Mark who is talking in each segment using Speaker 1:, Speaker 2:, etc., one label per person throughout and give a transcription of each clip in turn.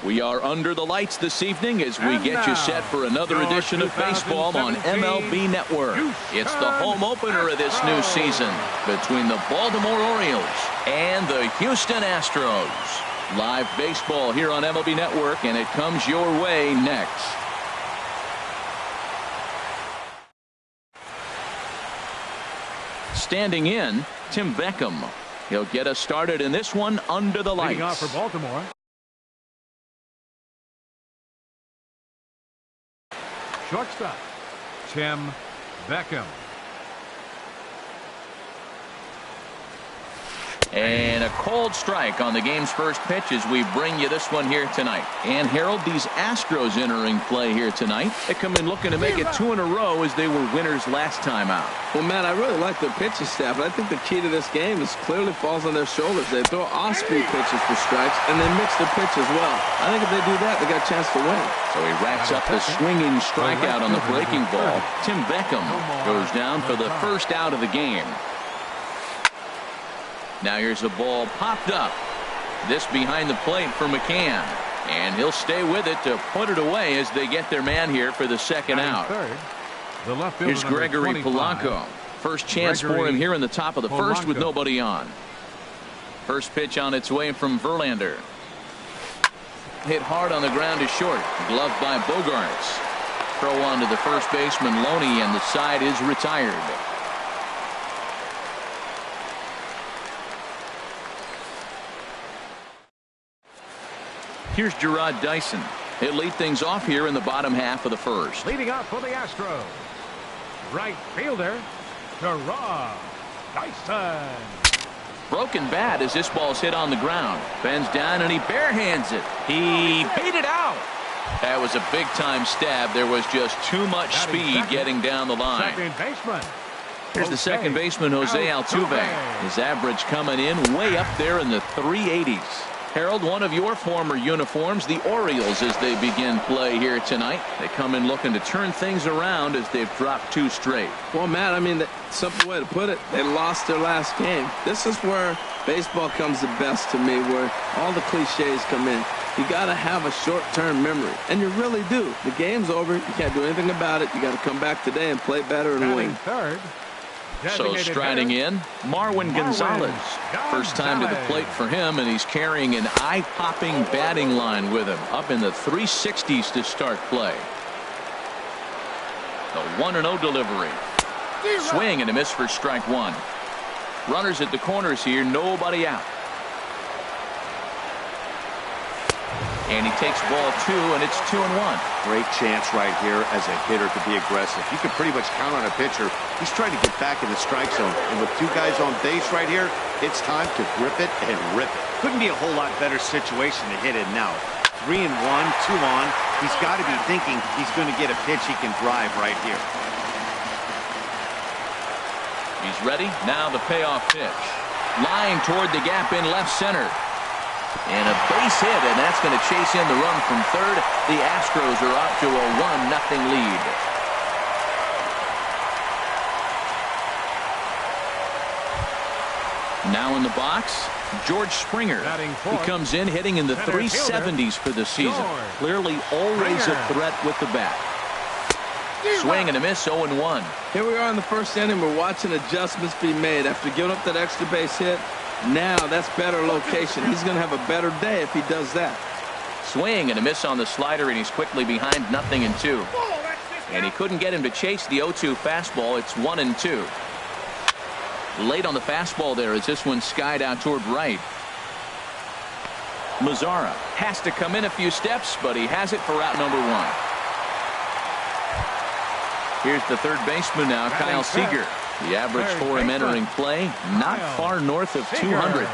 Speaker 1: We are under the lights this evening as we get you set for another edition of baseball on MLB Network. It's the home opener of this new season between the Baltimore Orioles and the Houston Astros. Live baseball here on MLB Network, and it comes your way next. Standing in, Tim Beckham. He'll get us started in this one under the lights.
Speaker 2: Leading off for Baltimore, shortstop, Tim Beckham.
Speaker 1: And a cold strike on the game's first pitch as we bring you this one here tonight. And Harold, these Astros entering play here tonight. They come in looking to make it 2 in a row as they were winners last time out.
Speaker 3: Well, Matt, I really like their pitching staff, but I think the key to this game is clearly falls on their shoulders. They throw off-speed pitches for strikes, and they mix their pitch as well. I think if they do that, they got a chance to win.
Speaker 1: So he racks up the swinging strikeout on the breaking ball. Tim Beckham goes down for the first out of the game. Now here's the ball popped up. This behind the plate for McCann. And he'll stay with it to put it away as they get their man here for the second out. Here's Gregory Polanco. First chance for him here in the top of the first with nobody on. First pitch on its way from Verlander. Hit hard on the ground is short. Gloved by Bogarts. Throw on to the first baseman Loney, and the side is retired. Here's Gerard Dyson. He'll lead things off here in the bottom half of the first.
Speaker 2: Leading off for the Astros, right fielder, Gerard Dyson.
Speaker 1: Broken bat as this ball's hit on the ground. Bends down and he barehands it. He beat it out. That was a big-time stab. There was just too much speed getting down the line.
Speaker 2: Second baseman.
Speaker 1: Here's the second baseman, Jose Altuve. His average coming in way up there in the 380s. Harold, one of your former uniforms, the Orioles, as they begin play here tonight. They come in looking to turn things around as they've dropped 2 straight.
Speaker 3: Well, Matt, I mean, the simple way to put it, they lost their last game. This is where baseball comes the best to me, where all the cliches come in. You got to have a short-term memory, and you really do. The game's over. You can't do anything about it. You got to come back today and play better and win.
Speaker 2: Third.
Speaker 1: So striding in, Marwin Gonzalez. First time to the plate for him, and he's carrying an eye-popping batting line with him. Up in the 360s to start play. The 1-0 delivery. Swing and a miss for strike 1. Runners at the corners here, nobody out. And he takes ball 2, and it's 2-1.
Speaker 4: Great chance right here as a hitter to be aggressive. You can pretty much count on a pitcher. He's trying to get back in the strike zone. And with 2 guys on base right here, it's time to grip it and rip it.
Speaker 5: Couldn't be a whole lot better situation to hit it now. 3-1, 2 on. He's got to be thinking he's going to get a pitch he can drive right here.
Speaker 1: He's ready. Now the payoff pitch. Line toward the gap in left center. And a base hit, and that's going to chase in the run from third. The Astros are up to a 1-0 lead. Now in the box, George Springer. He comes in hitting in the 370s for the season. Clearly always a threat with the bat. Swing and a miss, 0-1.
Speaker 3: Here we are in the first inning. We're watching adjustments be made after giving up that extra base hit. Now that's better location. He's going to have a better day if he does that.
Speaker 1: Swing and a miss on the slider, and he's quickly behind 0-2. And he couldn't get him to chase the 0-2 fastball. It's 1-2. Late on the fastball there as this one skied out toward right. Mazzara has to come in a few steps, but he has it for out number 1. Here's the third baseman now, Kyle Seager. The average for him entering play, not far north of 200.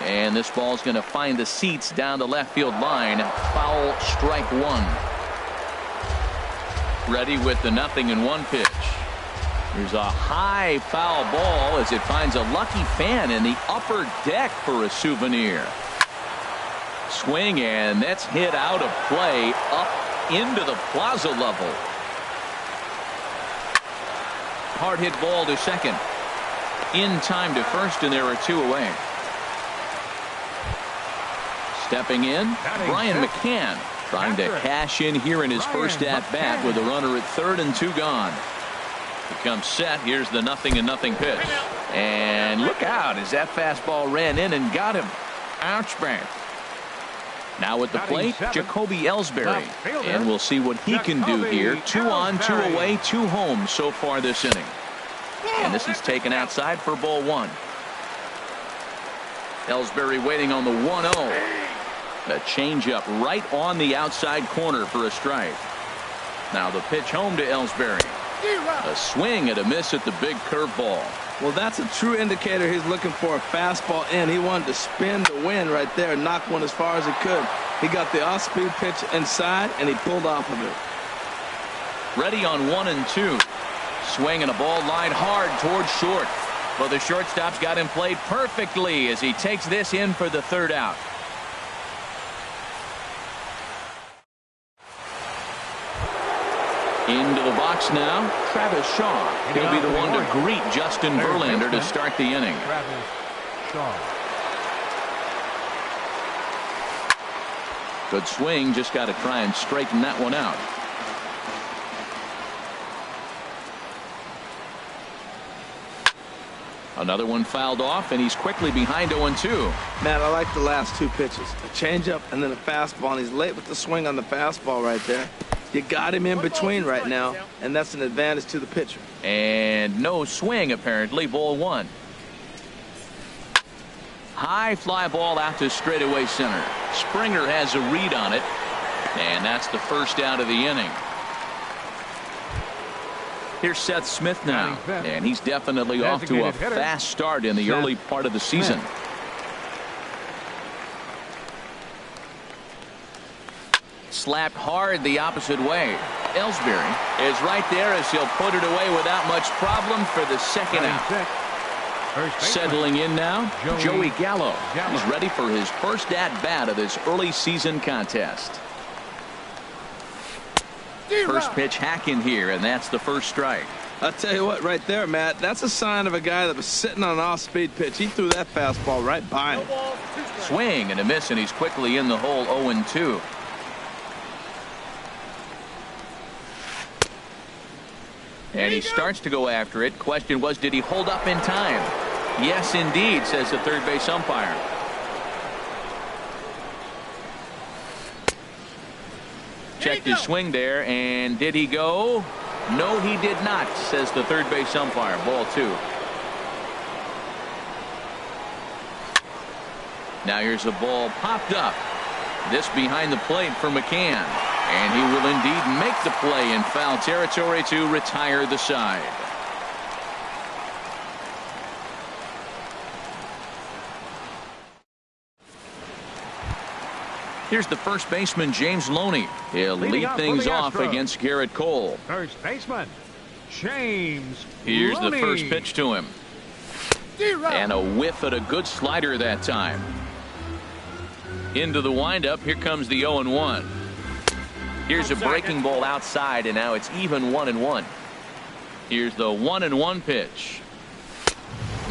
Speaker 1: And this ball's going to find the seats down the left field line. Foul, strike 1. Ready with the 0-1 pitch. Here's a high foul ball as it finds a lucky fan in the upper deck for a souvenir. Swing, and that's hit out of play up into the plaza level. Hard hit ball to second. In time to first, and there are 2 away. Stepping in, Brian McCann trying to cash in here in his first at-bat with a runner at third and 2 gone. He comes set. Here's the 0-0 pitch. And look out as that fastball ran in and got him. Ouch, man. Now at the plate, Jacoby Ellsbury. And we'll see what he can do here. 2 on, 2 away, 2 home so far this inning. And this is taken outside for ball 1. Ellsbury waiting on the 1-0. A changeup right on the outside corner for a strike. Now the pitch home to Ellsbury. A swing and a miss at the big curveball.
Speaker 3: Well, that's a true indicator he's looking for a fastball in. He wanted to spin the wind right there and knock one as far as he could. He got the off-speed pitch inside, and he pulled off of it.
Speaker 1: Ready on 1 and 2. Swing and a ball lined hard towards short. Well, the shortstop's got him played perfectly as he takes this in for the 3rd out. Into the box now, Travis Shaw. He'll be the one to greet Justin Verlander to start the inning.
Speaker 2: Travis Shaw.
Speaker 1: Good swing, just got to try and straighten that one out. Another one fouled off, and he's quickly behind 0-2.
Speaker 3: Matt, I like the last 2 pitches. A changeup and then a fastball, and he's late with the swing on the fastball right there. You got him in between right now, and that's an advantage to the pitcher.
Speaker 1: And no swing, apparently. Ball 1. High fly ball out to straightaway center. Springer has a read on it, and that's the 1st out of the inning. Here's Seth Smith now, and he's definitely off to a fast start in the early part of the season. Slapped hard the opposite way. Ellsbury is right there as he'll put it away without much problem for the 2nd out. Settling in now, Joey Gallo. He's ready for his first at-bat of this early season contest. First pitch hacking here, and that's the 1st strike.
Speaker 3: I'll tell you what, right there, Matt, that's a sign of a guy that was sitting on an off-speed pitch. He threw that fastball right by him.
Speaker 1: Swing and a miss, and he's quickly in the hole. 0-2. And he starts to go after it. Question was, did he hold up in time? Yes, indeed, says the 3rd base umpire. Checked his swing there, and did he go? No, he did not, says the 3rd base umpire. Ball 2. Now here's a ball popped up. This behind the plate for McCann. And he will indeed make the play in foul territory to retire the side. Here's the first baseman, James Loney. He'll lead things off against Garrett Cole.
Speaker 2: First baseman, James
Speaker 1: Here's
Speaker 2: Loney.
Speaker 1: the first pitch to him. And a whiff at a good slider that time. Into the windup. Here comes the 0-1. Here's a breaking ball outside, and now it's even 1-1. Here's the 1-1 pitch.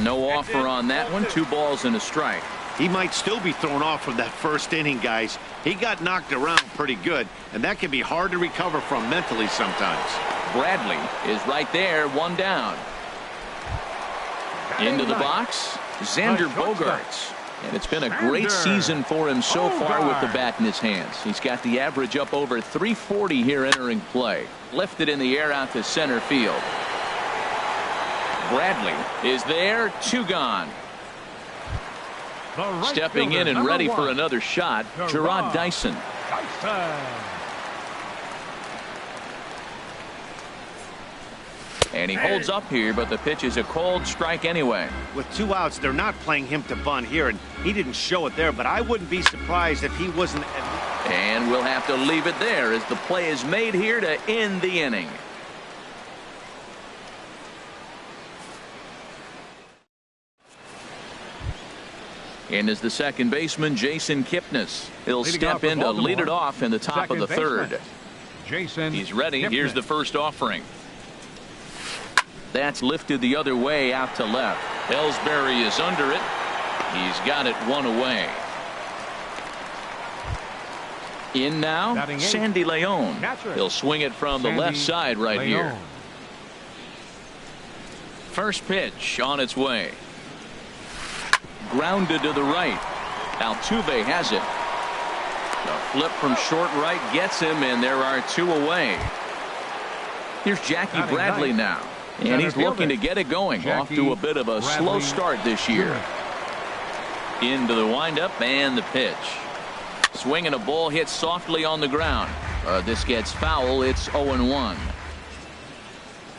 Speaker 1: No offer on that one. 2 balls and a strike.
Speaker 5: He might still be thrown off from that 1st inning, guys. He got knocked around pretty good, and that can be hard to recover from mentally sometimes.
Speaker 1: Bradley is right there, 1 down. Into the box, Xander Bogaerts. And it's been a great season for him so far with the bat in his hands. He's got the average up over 340 here entering play. Lifted in the air out to center field. Bradley is there, 2 gone. Stepping in and ready for another shot, Gerard Dyson. And he holds up here, but the pitch is a cold strike anyway.
Speaker 5: With 2 outs, they're not playing him to bunt here, and he didn't show it there, but I wouldn't be surprised if he wasn't.
Speaker 1: And we'll have to leave it there as the play is made here to end the inning. And as the second baseman, Jason Kipnis. He'll step in to lead it off in the top of the 3rd.
Speaker 2: Jason.
Speaker 1: He's ready.
Speaker 2: Kipnis.
Speaker 1: Here's the first offering. That's lifted the other way out to left. Ellsbury is under it. He's got it 1 away. In now,
Speaker 2: Batting eighth,
Speaker 1: Sandy Leon.
Speaker 2: catcher.
Speaker 1: He'll swing it from the
Speaker 2: Sandy
Speaker 1: left side right
Speaker 2: Leon.
Speaker 1: here. First pitch on its way. Grounded to the right. Altuve has it. A flip from short right gets him, and there are 2 away. Here's Jackie
Speaker 2: Batting
Speaker 1: Bradley
Speaker 2: ninth,
Speaker 1: now. And he's
Speaker 2: center
Speaker 1: looking to
Speaker 2: fielder,
Speaker 1: get it going. Off
Speaker 2: Jackie
Speaker 1: to a bit of a slow
Speaker 2: Bradley
Speaker 1: start this year. Into the windup and the pitch. Swinging a ball hit softly on the ground. This gets foul. It's 0-1.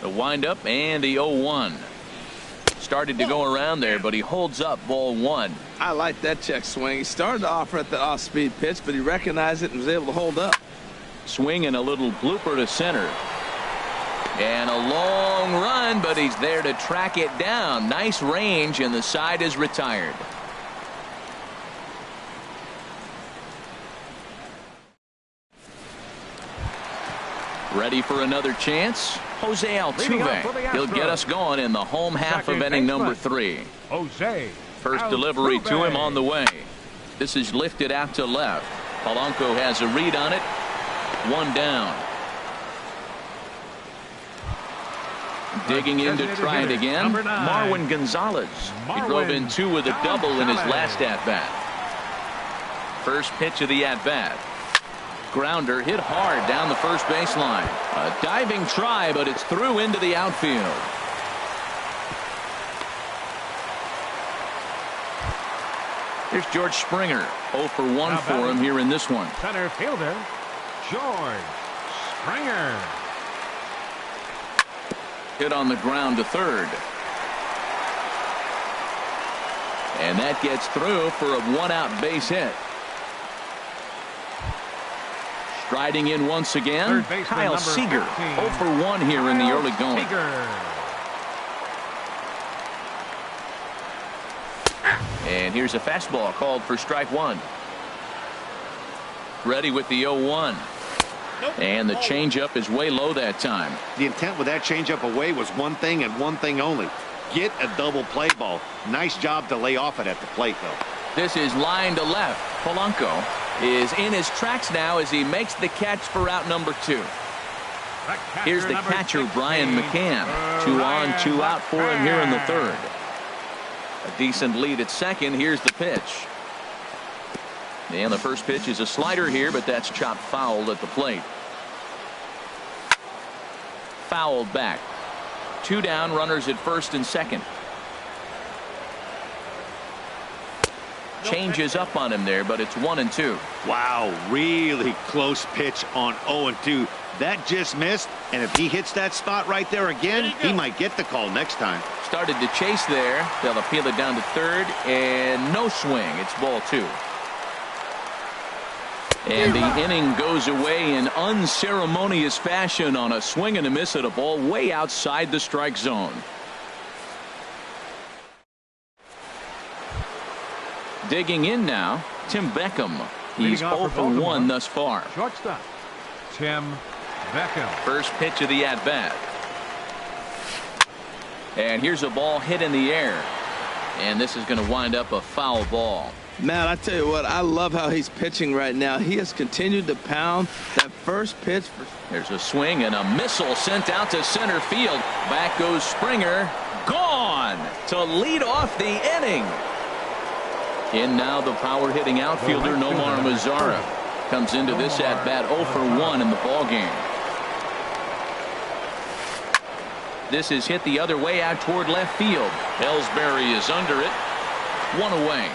Speaker 1: The windup and the 0-1. Started to go around there, but he holds up ball 1.
Speaker 3: I like that check swing. He started to offer at the off-speed pitch, but he recognized it and was able to hold up.
Speaker 1: Swinging a little blooper to center. And a long run, but he's there to track it down. Nice range, and the side is retired. Ready for another chance? Jose Altuve. He'll get us going in the home half of inning number 3.
Speaker 2: Jose
Speaker 1: First delivery to him
Speaker 2: Altuve.
Speaker 1: on the way. This is lifted out to left. Polanco has a read on it. 1 down. Digging in to try it again.
Speaker 2: Number 9.
Speaker 1: Marwin Gonzalez. He drove in 2 with a double in his last at-bat. First pitch of the at-bat. Grounder hit hard down the first baseline. A diving try, but it's through into the outfield. Here's George Springer. 0 for 1 for him here in this one.
Speaker 2: Center fielder, George Springer.
Speaker 1: Hit on the ground to third. And that gets through for a 1-out base hit. Striding in once again, Kyle Seager. 0 for 1 here in the early going. And here's a fastball called for strike 1. Ready with the 0-1. And the changeup is way low that time.
Speaker 5: The intent with that changeup away was one thing and one thing only. Get a double play ball. Nice job to lay off it at the plate, though.
Speaker 1: This is line to left. Polanco is in his tracks now as he makes the catch for out number 2. Here's the catcher, Brian McCann. 2 on, 2 out for him here in the third. A decent lead at second. Here's the pitch. And the first pitch is a slider here, but that's chopped foul at the plate. Fouled back. 2 down, runners at first and second. Changes up on him there, but it's 1-2.
Speaker 5: Wow, really close pitch on 0-2. That just missed, and if he hits that spot right there again, he might get the call next time.
Speaker 1: Started to chase there. They'll appeal it down to third, and no swing. It's ball 2. And the inning goes away in unceremonious fashion on a swing and a miss at a ball way outside the strike zone. Digging in now, Tim Beckham. He's 0 for 1 thus far.
Speaker 2: Shortstop, Tim Beckham.
Speaker 1: First pitch of the at-bat. And here's a ball hit in the air. And this is going to wind up a foul ball.
Speaker 3: Man, I tell you what, I love how he's pitching right now. He has continued to pound that first pitch.
Speaker 1: There's a swing and a missile sent out to center field. Back goes Springer. Gone to lead off the inning. In now the power hitting outfielder Nomar Mazara comes into this at bat 0 for 1 in the ball game. This is hit the other way out toward left field. Ellsbury is under it. 1 away.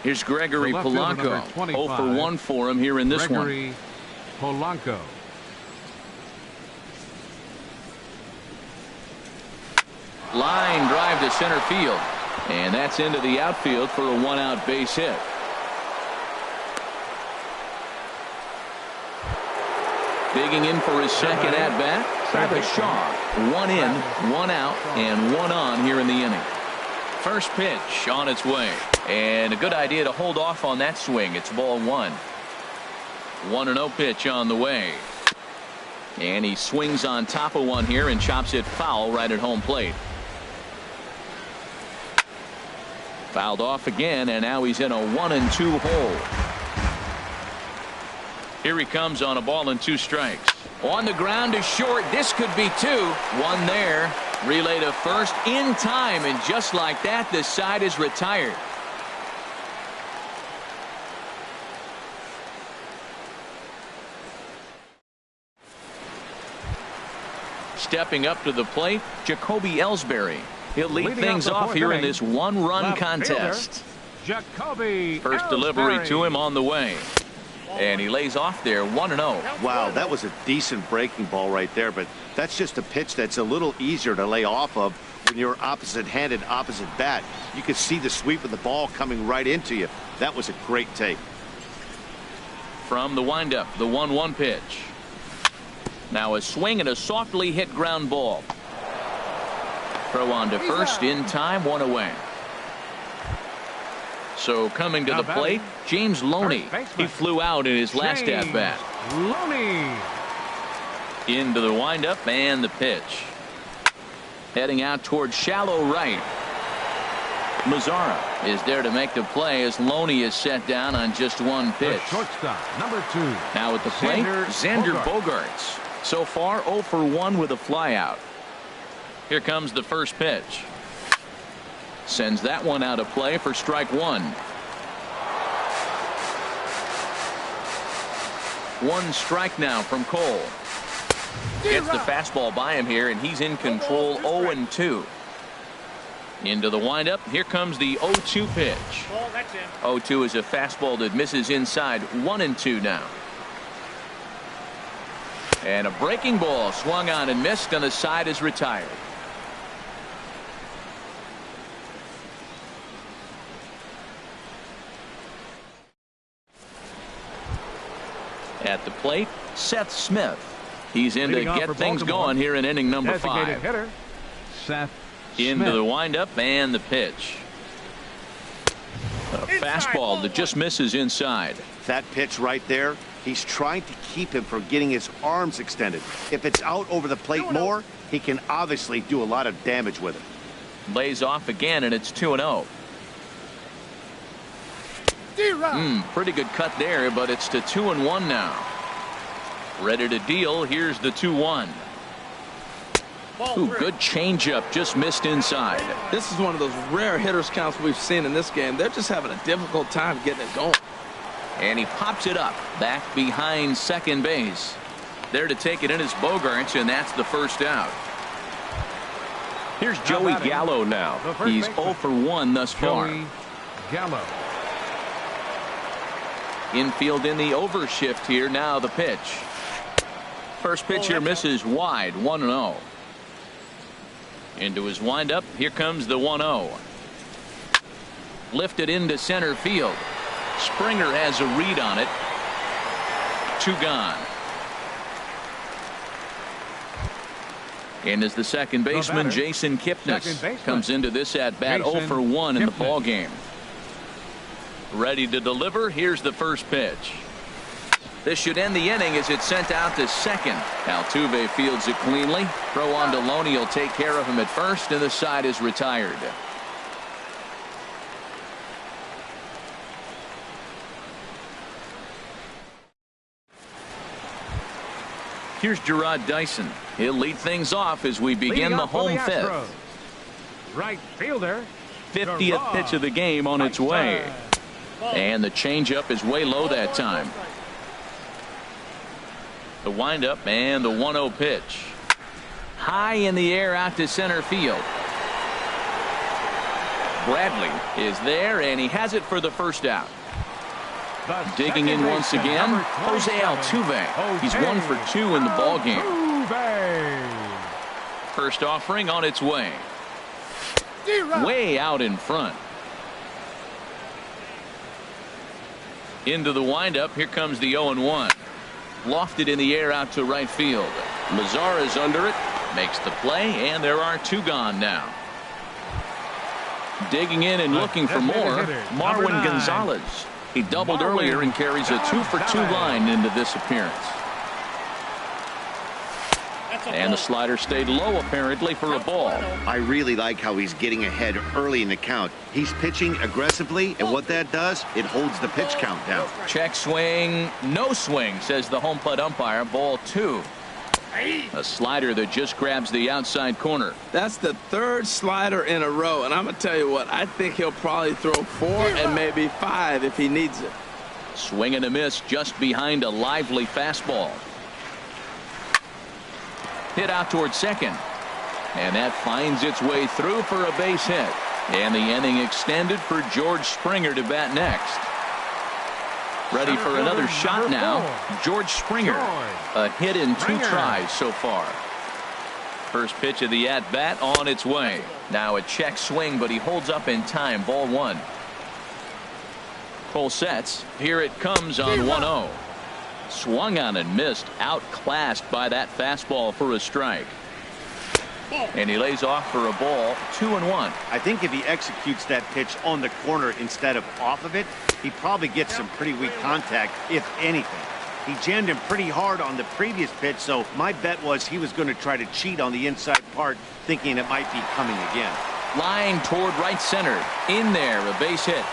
Speaker 1: Here's Gregory Polanco. 0 for 1 for him here in this
Speaker 2: Gregory
Speaker 1: one.
Speaker 2: Polanco.
Speaker 1: Line drive to center field. And that's into the outfield for a 1-out base hit. Digging in for his second at-bat, Travis Shaw. 1 in, 1 out, and 1 on here in the inning. First pitch on its way. And a good idea to hold off on that swing. It's ball 1. 1-0 pitch on the way. And he swings on top of one here and chops it foul right at home plate. Fouled off again, and now he's in a 1-2 hole. Here he comes on a ball and 2 strikes. On the ground to short. This could be 2. 1 there. Relay to first in time, and just like that, the side is retired. Stepping up to the plate, Jacoby Ellsbury. He'll lead things off here in this 1-run contest.
Speaker 2: Jacoby
Speaker 1: First delivery to him on the way. And he lays off there 1-0.
Speaker 4: Wow, that was a decent breaking ball right there, but that's just a pitch that's a little easier to lay off of when you're opposite-handed, opposite bat. You could see the sweep of the ball coming right into you. That was a great take.
Speaker 1: From the windup, the 1-1 pitch. Now a swing and a softly hit ground ball. Throw on to first in time, 1 away. So coming to the plate, James Loney. He flew out in his last at-bat.
Speaker 2: Loney.
Speaker 1: Into the windup and the pitch. Heading out towards shallow right. Mazzara is there to make the play as Loney is set down on just 1 pitch.
Speaker 2: The shortstop, number 2.
Speaker 1: Now at the plate, Xander Bogaerts. So far 0 for 1 with a flyout. Here comes the first pitch. Sends that one out of play for strike 1. 1 strike now from Cole. Gets the fastball by him here, and he's in control. 0-2. Into the windup. Here comes the 0-2 pitch. 0-2 is a fastball that misses inside. 1-2 now. And a breaking ball swung on and missed, and the side is retired. At the plate, Seth Smith. He's in to get things going here in inning number 5.
Speaker 2: Hitter, Seth
Speaker 1: Into
Speaker 2: Smith.
Speaker 1: the windup and the pitch. A fastball that just misses inside.
Speaker 4: That pitch right there, he's trying to keep him from getting his arms extended. If it's out over the plate more, he can obviously do a lot of damage with it.
Speaker 1: Lays off again, and it's 2-0. Pretty good cut there, but it's to 2-1 now. Ready to deal. Here's the 2-1. Ooh, good changeup, just missed inside.
Speaker 3: This is one of those rare hitters counts we've seen in this game. They're just having a difficult time getting it going.
Speaker 1: And he pops it up back behind second base. There to take it in is Bogaerts, and that's the first out. Here's Joey Gallo now. He's 0 for 1 thus far.
Speaker 2: Joey Gallo.
Speaker 1: Infield in the overshift here. Now the pitch. First pitch here misses wide. 1-0. Into his windup. Here comes the 1-0. Lifted into center field. Springer has a read on it. 2 gone. And as the second baseman, Jason Kipnis, comes into this at bat 0 for 1 in the ball game. Ready to deliver. Here's the first pitch. This should end the inning as it's sent out to second. Altuve fields it cleanly. Throw on to Loney. Will take care of him at first, and the side is retired. Here's Gerard Dyson. He'll lead things off as we begin the home fifth.
Speaker 2: Right fielder.
Speaker 1: 50th pitch of the game on its way. And the changeup is way low that time. The windup and the 1-0 pitch. High in the air out to center field. Bradley is there, and he has it for the first out. Digging in once again, Jose Altuve. He's 1 for 2 in the ball game. First offering on its way. Way out in front. Into the windup. Here comes the 0-1. Lofted in the air out to right field. Mazzara is under it. Makes the play, and there are 2 gone now. Digging in and looking for more, Marwin Gonzalez. He doubled earlier and carries a 2 for 2 line into this appearance. And the slider stayed low apparently for a ball.
Speaker 4: I really like how he's getting ahead early in the count. He's pitching aggressively, and what that does, it holds the pitch count down.
Speaker 1: Check swing, no swing, says the home plate umpire. Ball 2. A slider that just grabs the outside corner.
Speaker 3: That's the third slider in a row, and I'm going to tell you what, I think he'll probably throw 4 and maybe 5 if he needs it.
Speaker 1: Swing and a miss just behind a lively fastball. Hit out towards second. And that finds its way through for a base hit. And the inning extended for George Springer to bat next. Ready for another shot now. George Springer. A hit in 2 tries so far. First pitch of the at-bat on its way. Now a check swing, but he holds up in time. Ball 1. Full sets. Here it comes on 1-0. Swung on and missed. Outclassed by that fastball for a strike. And he lays off for a ball. 2-1.
Speaker 4: I think if he executes that pitch on the corner instead of off of it, he probably gets some pretty weak contact, if anything. He jammed him pretty hard on the previous pitch, so my bet was he was going to try to cheat on the inside part, thinking it might be coming again.
Speaker 1: Line toward right center. In there, a base hit.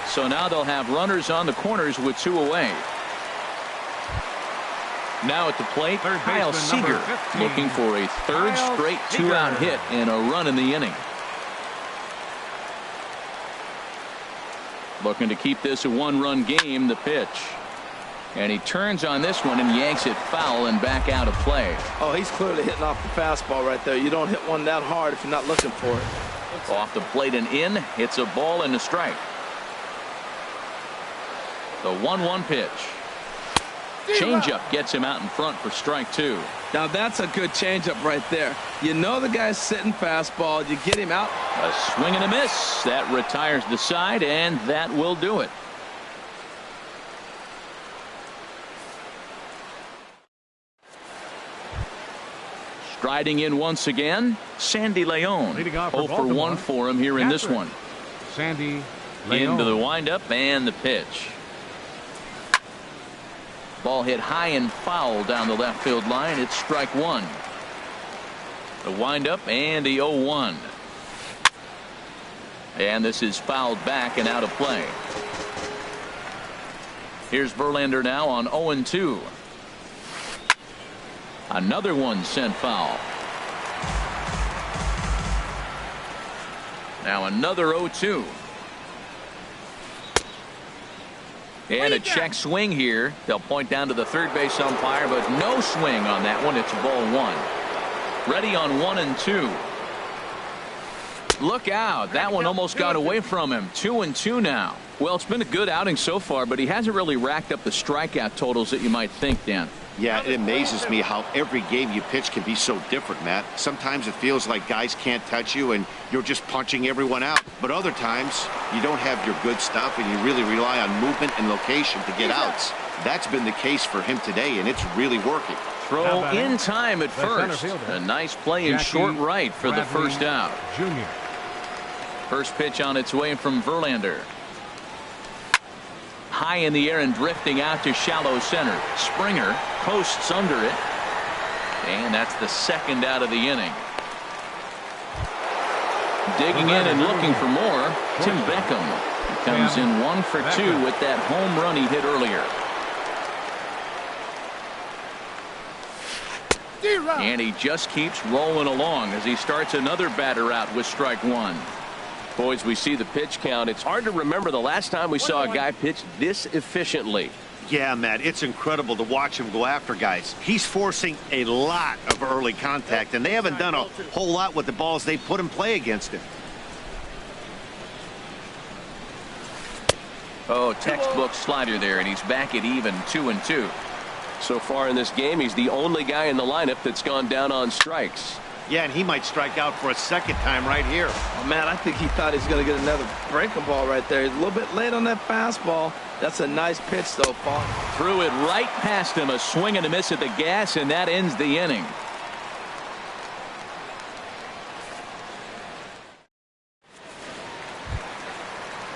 Speaker 1: So now they'll have runners on the corners with 2 away. Now at the plate, Kyle Seager looking for a third straight 2-out hit and a run in the inning. Looking to keep this a 1-run game. The pitch. And he turns on this one and yanks it foul and back out of play.
Speaker 3: Oh, he's clearly hitting off the fastball right there. You don't hit one that hard if you're not looking for it.
Speaker 1: Off the plate and in. It's a ball and a strike. The 1-1 pitch. Changeup gets him out in front for strike 2.
Speaker 3: Now that's a good changeup right there. You know the guy's sitting fastball. You get him out.
Speaker 1: A swing and a miss. That retires the side, and that will do it. Striding in once again, Sandy Leon. 0 for 1 for him here in this one.
Speaker 2: Sandy Leon.
Speaker 1: Into the windup and the pitch. Ball hit high and foul down the left field line. It's strike 1. The windup and the 0-1. And this is fouled back and out of play. Here's Verlander now on 0-2. Another one sent foul. Now another 0-2. And a check swing here. They'll point down to the third base umpire, but no swing on that one. It's ball 1. Ready on 1 and 2. Look out. That one almost got away from him. 2-2 now. Well, it's been a good outing so far, but he hasn't really racked up the strikeout totals that you might think, Dan.
Speaker 4: Yeah, it amazes me how every game you pitch can be so different, Matt. Sometimes it feels like guys can't touch you and you're just punching everyone out. But other times you don't have your good stuff and you really rely on movement and location to get outs. That's been the case for him today, and it's really working.
Speaker 1: Throw in time at first. A nice play in short right for the first out.
Speaker 2: Junior.
Speaker 1: First pitch on its way from Verlander. High in the air and drifting out to shallow center. Springer posts under it. And that's the second out of the inning. Digging in and looking for more, Tim Beckham. He comes in 1 for 2 with that home run he hit earlier. And he just keeps rolling along as he starts another batter out with strike 1. Boys, we see the pitch count. It's hard to remember the last time we saw a guy pitch this efficiently.
Speaker 4: Yeah, Matt, it's incredible to watch him go after guys. He's forcing a lot of early contact, and they haven't done a whole lot with the balls they put in play against him.
Speaker 1: Oh, textbook slider there, and he's back at even 2-2. So far in this game, he's the only guy in the lineup that's gone down on strikes.
Speaker 4: Yeah, and he might strike out for a second time right here.
Speaker 3: Oh, man, I think he thought he's going to get another breaking ball right there. He's a little bit late on that fastball. That's a nice pitch, though, Paul.
Speaker 1: Threw it right past him. A swing and a miss at the gas, and that ends the inning.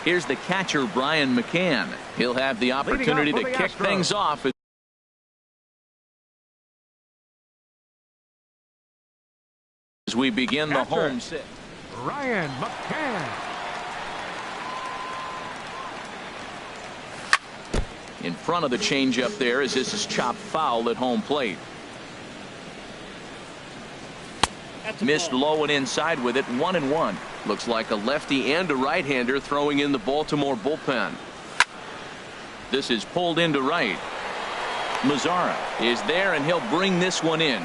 Speaker 1: Here's the catcher, Brian McCann. He'll have the opportunity to kick things off. As we begin the home set.
Speaker 2: Ryan McCann.
Speaker 1: In front of the changeup there as this is chopped foul at home plate. Missed low and inside with it. 1-1. Looks like a lefty and a right-hander throwing in the Baltimore bullpen. This is pulled into right. Mazzara is there and he'll bring this one in.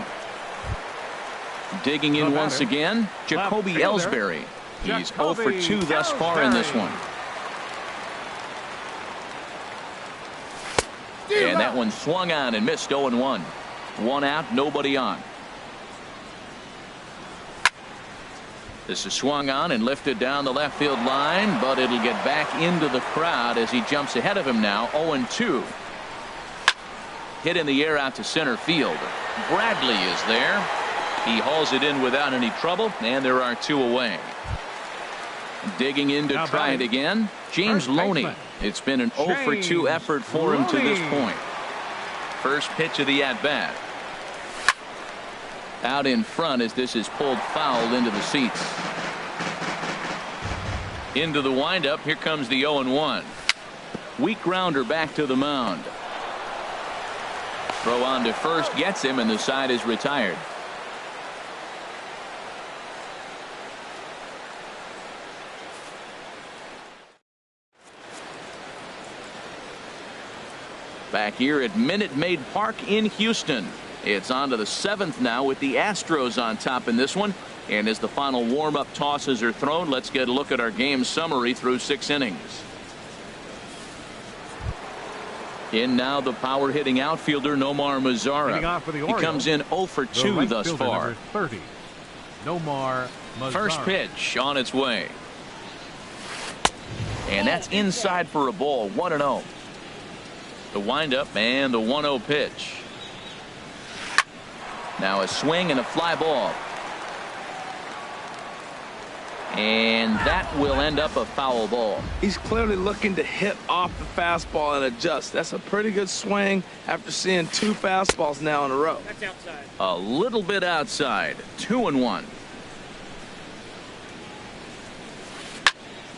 Speaker 1: Digging in once again, Jacoby Ellsbury. He's 0 for 2 thus far in this one. And that one swung on and missed. 0-1. One out, nobody on. This is swung on and lifted down the left field line, but it'll get back into the crowd as he jumps ahead of him now. 0-2. Hit in the air out to center field. Bradley is there. He hauls it in without any trouble, and there are 2 away. Digging in to try it again, James Loney. It's been an 0 for 2 effort for him to this point. First pitch of the at-bat. Out in front as this is pulled foul into the seats. Into the windup. Here comes the 0-1. Weak grounder back to the mound. Throw on to first gets him, and the side is retired. Back here at Minute Maid Park in Houston. It's on to the 7th now with the Astros on top in this one. And as the final warm-up tosses are thrown, let's get a look at our game summary through 6 innings. In now the power-hitting outfielder Nomar Mazzara. He comes in 0 for 2 thus far.
Speaker 2: 30. Nomar Mazzara.
Speaker 1: First pitch on its way. And that's inside for a ball. 1-0. The windup and the 1-0 pitch. Now a swing and a fly ball. And that will end up a foul ball.
Speaker 3: He's clearly looking to hit off the fastball and adjust. That's a pretty good swing after seeing 2 fastballs now in a row.
Speaker 6: That's outside.
Speaker 1: A little bit outside. 2-1.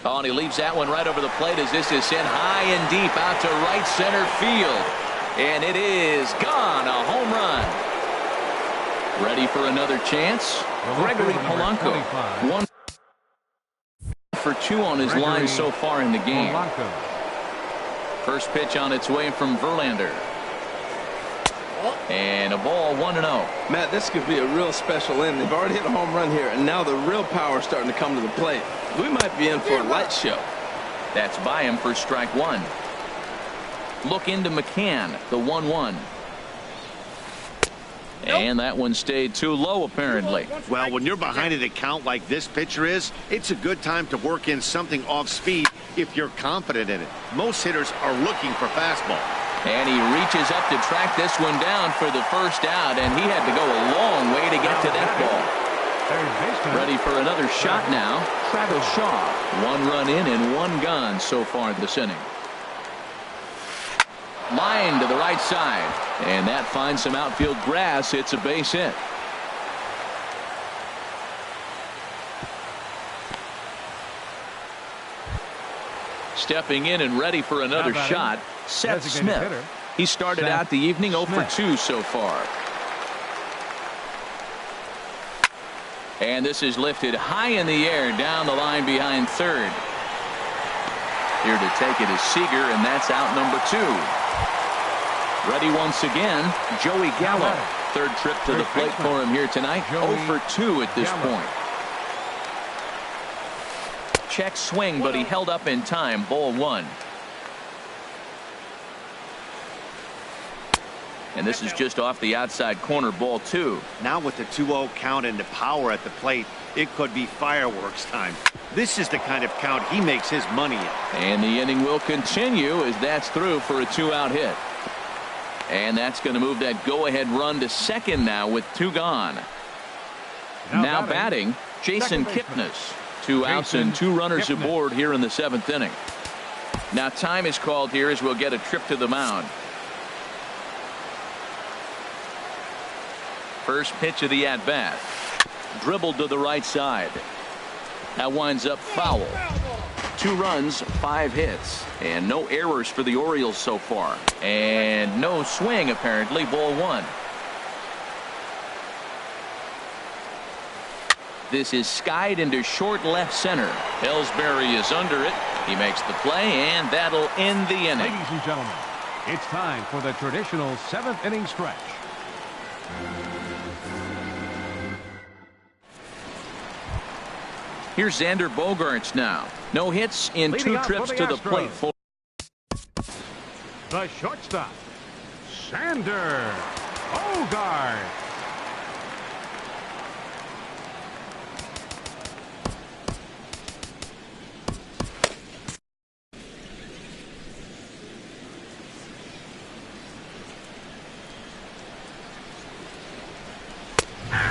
Speaker 1: Oh, and he leaves that one right over the plate as this is sent high and deep out to right center field. And it is gone. A home run. Ready for another chance? Gregory Polanco. 1 for 2 on his line so far in the game. First pitch on its way from Verlander. And a ball. 1-0.
Speaker 3: Matt, this could be a real special inning. They've already hit a home run here, and now the real power is starting to come to the plate. We might be in for a light show.
Speaker 1: That's by him for strike 1. Look into McCann, the 1-1. And that one stayed too low, apparently.
Speaker 4: Well, when you're behind an account like this pitcher is, it's a good time to work in something off speed if you're confident in it. Most hitters are looking for fastball.
Speaker 1: And he reaches up to track this one down for the first out, and he had to go a long way to get to that ball. Ready for another shot now. Travis Shaw. 1 run in and 1 gone so far this inning. Line to the right side, and that finds some outfield grass. It's a base hit. Stepping in and ready for another shot, Seth Smith. He started out the evening 0 for 2 so far. And this is lifted high in the air down the line behind third. Here to take it is Seager, and that's out number 2. Ready once again, Joey Gallo. Third trip to the plate for him here tonight. 0 for 2 at this point. Check swing, but he held up in time. Ball 1. And this is just off the outside corner. Ball 2.
Speaker 4: Now with the 2-0 count and the power at the plate, it could be fireworks time. This is the kind of count he makes his money in.
Speaker 1: And the inning will continue as that's through for a 2-out hit. And that's going to move that go-ahead run to second now with 2 gone. Now batting, Jason Kipnis. 2 outs and 2 runners aboard here in the 7th inning. Now time is called here as we'll get a trip to the mound. First pitch of the at-bat. dribbled to the right side. That winds up foul. 2 runs, 5 hits, and no errors for the Orioles so far. And no swing, apparently. Ball 1. This is skied into short left center. Ellsbury is under it. He makes the play, and that'll end the inning.
Speaker 2: Ladies and gentlemen, it's time for the traditional 7th inning stretch.
Speaker 1: Here's Xander Bogaerts now. No hits in 2 trips to the plate.
Speaker 2: The shortstop, Xander Bogaerts.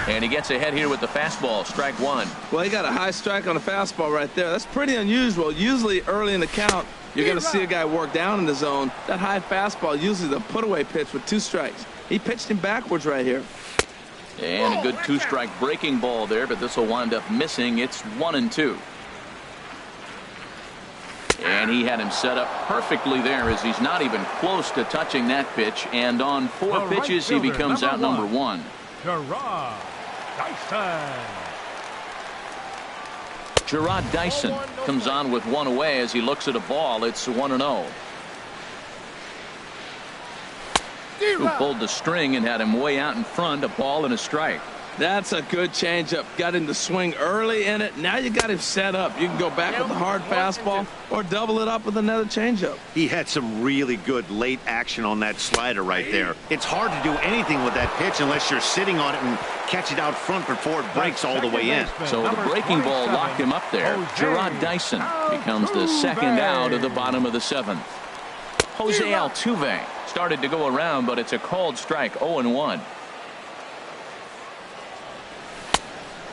Speaker 1: And he gets ahead here with the fastball. Strike 1.
Speaker 3: Well, he got a high strike on the fastball right there. That's pretty unusual. Usually early in the count, you're going to see a guy work down in the zone. That high fastball, usually the put-away pitch with 2 strikes. He pitched him backwards right here.
Speaker 1: And a good 2-strike breaking ball there, but this will wind up missing. It's 1-2. And he had him set up perfectly there as he's not even close to touching that pitch. And on 4 pitches, he becomes out number 1. Gerard Dyson comes on with 1 away as he looks at a ball. It's 1-0. Who pulled the string and had him way out in front, a ball and a strike.
Speaker 3: That's a good changeup. Got him to swing early in it. Now you got him set up. You can go back with a hard fastball or double it up with another changeup.
Speaker 4: He had some really good late action on that slider right there. It's hard to do anything with that pitch unless you're sitting on it and catch it out front before it breaks all the way in.
Speaker 1: So the breaking ball locked him up there. Gerard Dyson becomes the 2nd out of the bottom of the 7th. Jose Altuve started to go around, but it's a called strike. 0-1.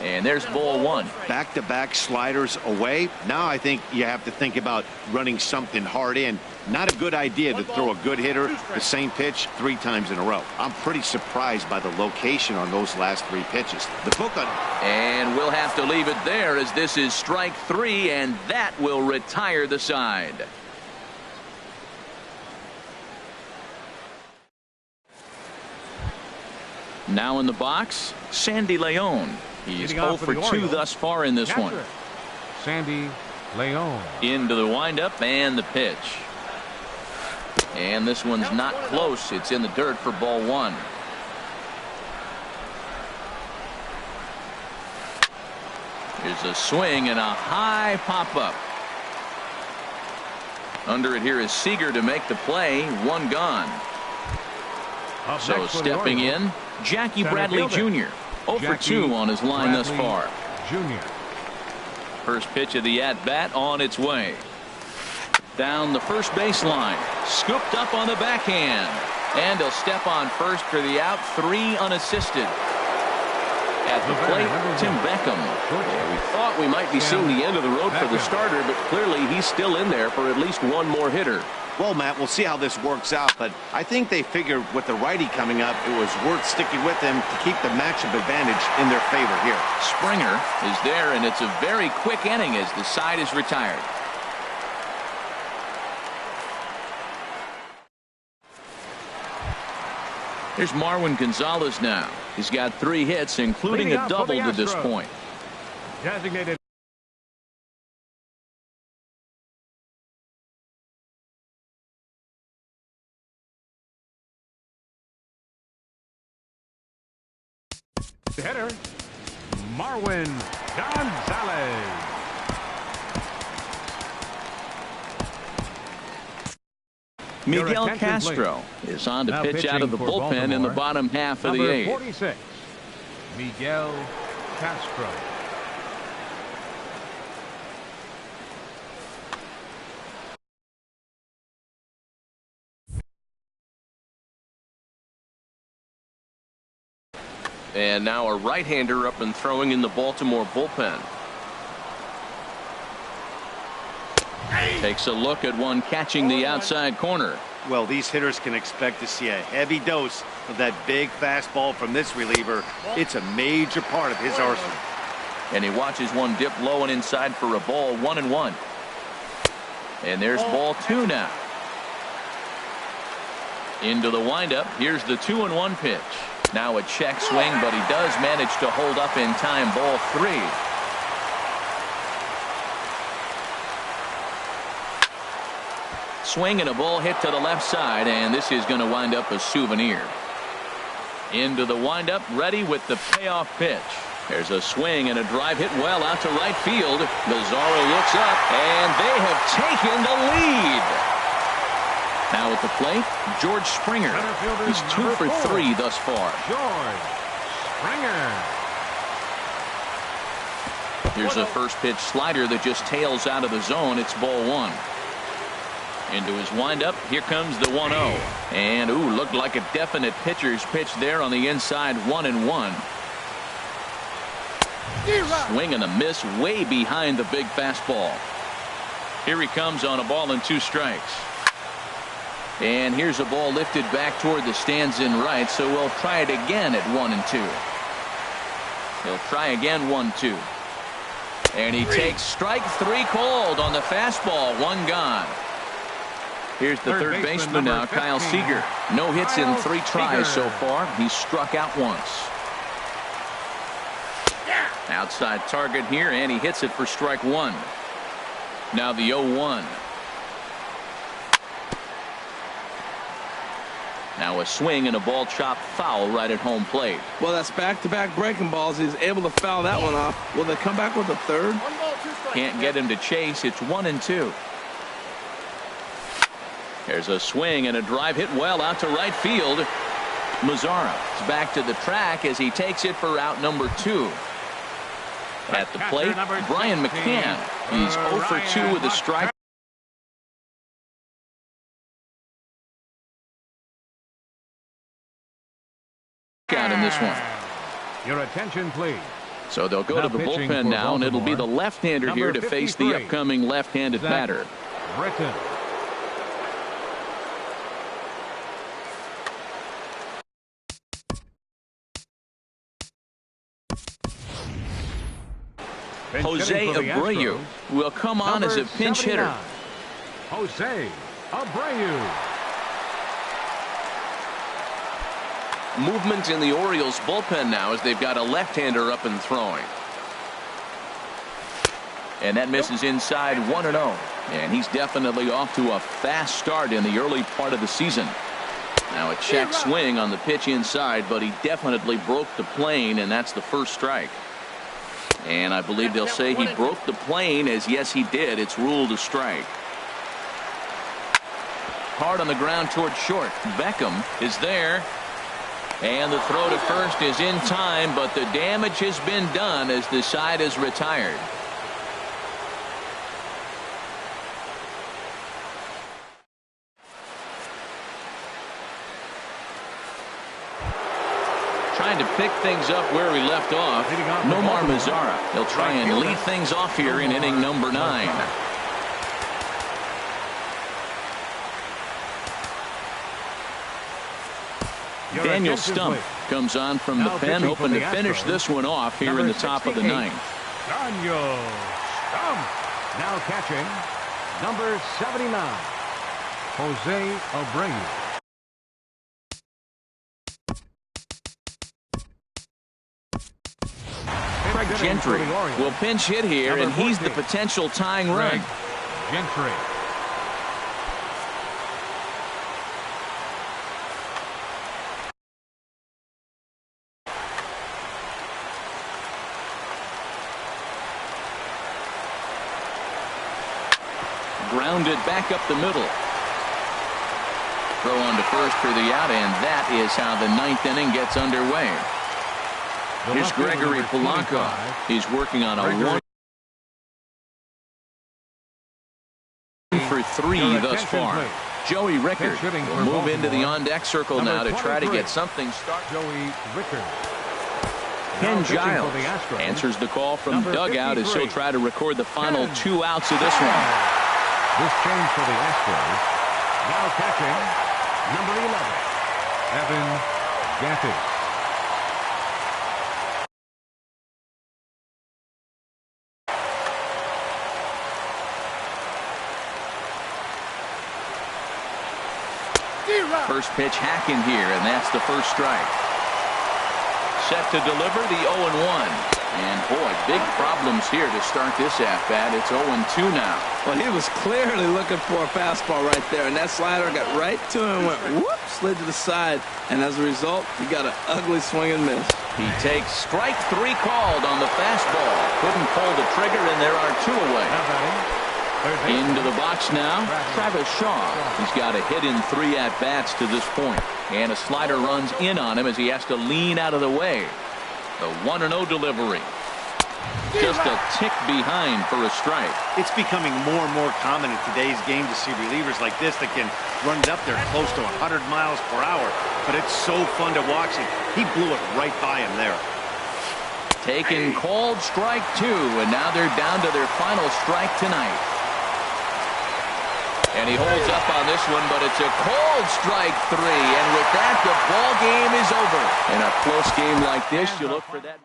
Speaker 1: And there's ball 1.
Speaker 4: Back-to-back sliders away. Now I think you have to think about running something hard in. Not a good idea to throw a good hitter the same pitch 3 times in a row. I'm pretty surprised by the location on those last 3 pitches. The book on.
Speaker 1: And we'll have to leave it there as this is strike 3, and that will retire the side. Now in the box, Sandy Leon. He's 0 for 2 thus far in this one.
Speaker 2: Sandy Leon.
Speaker 1: Into the windup and the pitch. And this one's not close. It's in the dirt for ball 1. Here's a swing and a high pop-up. Under it here is Seager to make the play. 1 gone. So stepping in, Jackie Bradley Jr. 0 for 2 on his line thus far.
Speaker 2: Jr.
Speaker 1: First pitch of the at-bat on its way. Down the first baseline. Scooped up on the backhand. And he'll step on first for the out. 3 unassisted. At the plate, Tim Beckham. Yeah, we thought we might be seeing the end of the road for the starter, but clearly he's still in there for at least 1 more hitter.
Speaker 4: Well, Matt, we'll see how this works out, but I think they figured with the righty coming up, it was worth sticking with them to keep the matchup advantage in their favor here.
Speaker 1: Springer is there, and it's a very quick inning as the side is retired. Here's Marwin Gonzalez now. He's got 3 hits, including a double to this point.
Speaker 2: Designated. Hitter, Marwin Gonzalez.
Speaker 1: Miguel Castro is on to pitch out of the bullpen in the bottom half of the 8th.
Speaker 2: 46, Miguel Castro.
Speaker 1: And now a right-hander up and throwing in the Baltimore bullpen. Takes a look at one catching the outside corner.
Speaker 5: Well, these hitters can expect to see a heavy dose of that big fastball from this reliever. It's a major part of his arsenal.
Speaker 1: And he watches one dip low and inside for a ball, 1-1. And there's ball 2 now. Into the windup. Here's the 2-1 pitch. Now a check swing, but he does manage to hold up in time. Ball 3. Swing and a ball hit to the left side, and this is going to wind up a souvenir. Into the windup, ready with the payoff pitch. There's a swing and a drive hit well out to right field. Mazzara looks up, and they have taken the lead. Now at the plate, George Springer. He's 2 for 3 thus far.
Speaker 2: George Springer.
Speaker 1: Here's a first pitch slider that just tails out of the zone. It's ball 1. Into his windup. Here comes the 1-0. And, ooh, looked like a definite pitcher's pitch there on the inside. 1-1. Swing and a miss way behind the big fastball. Here he comes on a ball and 2 strikes. And here's a ball lifted back toward the stands in right, so we'll try it again at 1-2. He'll try again 1-2. And he takes strike 3 called on the fastball. 1 gone. Here's the third baseman now, Kyle Seager. No hits in 3 tries so far. He's struck out once. Outside target here, and he hits it for strike 1. Now the 0-1. Now a swing and a ball chopped foul right at home plate.
Speaker 3: Well, that's back-to-back breaking balls. He's able to foul that one off. Will they come back with a third?
Speaker 1: Can't get him to chase. It's 1-2. There's a swing and a drive hit well out to right field. Mazzara is back to the track as he takes it for out number 2. At the plate, Brian McCann. He's 0 for 2 with a strike. Out in this one.
Speaker 2: Your attention, please.
Speaker 1: So they'll go to the bullpen now, and it'll be the left-hander here to face the upcoming left-handed batter.
Speaker 2: Britton.
Speaker 1: Jose Abreu will come on as a pinch hitter.
Speaker 2: Jose Abreu.
Speaker 1: Movement in the Orioles bullpen now as they've got a left-hander up and throwing. And that misses inside 1-0. And he's definitely off to a fast start in the early part of the season. Now a check swing on the pitch inside, but he definitely broke the plane, and that's the first strike. And I believe they'll say he broke the plane, as yes he did. It's ruled a strike. Hard on the ground toward short. Beckham is there. And the throw to first is in time, but the damage has been done as the side is retired. Trying to pick things up where we left off. Nomar Mazzara. He'll try and lead things off here in inning number 9. Daniel Stump comes on from the pen, hoping to finish this one off here in the top of the 9th.
Speaker 2: Daniel Stump now catching number 79, Jose Abreu.
Speaker 1: Craig Gentry will pinch hit here, and he's the potential tying run.
Speaker 2: Gentry.
Speaker 1: Grounded back up the middle. Throw on to first for the out, and that is how the 9th inning gets underway. Here's Gregory Polanco. He's working on a 1 for 3 thus far. Joey Rickard will move into the on-deck circle now to try to get something started.
Speaker 2: Joey Rickard.
Speaker 1: Ken Giles answers the call from dugout as he'll try to record the final 2 outs of this one.
Speaker 2: This change for the Astros. Now catching, number 11, Evan Gaffey.
Speaker 1: First pitch hacking here, and that's the first strike. Set to deliver the 0-1. And boy, big problems here to start this at-bat. It's 0-2 now.
Speaker 3: Well, he was clearly looking for a fastball right there, and that slider got right to him and went whoop, slid to the side. And as a result, he got an ugly swing and miss.
Speaker 1: He takes strike 3 called on the fastball. Couldn't pull the trigger, and there are 2 away. Into the box now, Travis Shaw. He's got a hit in 3 at-bats to this point. And a slider runs in on him as he has to lean out of the way. The 1-0 delivery. Just a tick behind for a strike.
Speaker 5: It's becoming more and more common in today's game to see relievers like this that can run it up there close to 100 miles per hour. But it's so fun to watch it. He blew it right by him there.
Speaker 1: Taken called strike 2, and now they're down to their final strike tonight. And he holds up on this one, but it's a called strike 3. And with that, the ball game is over. In a close game like this, you look for that.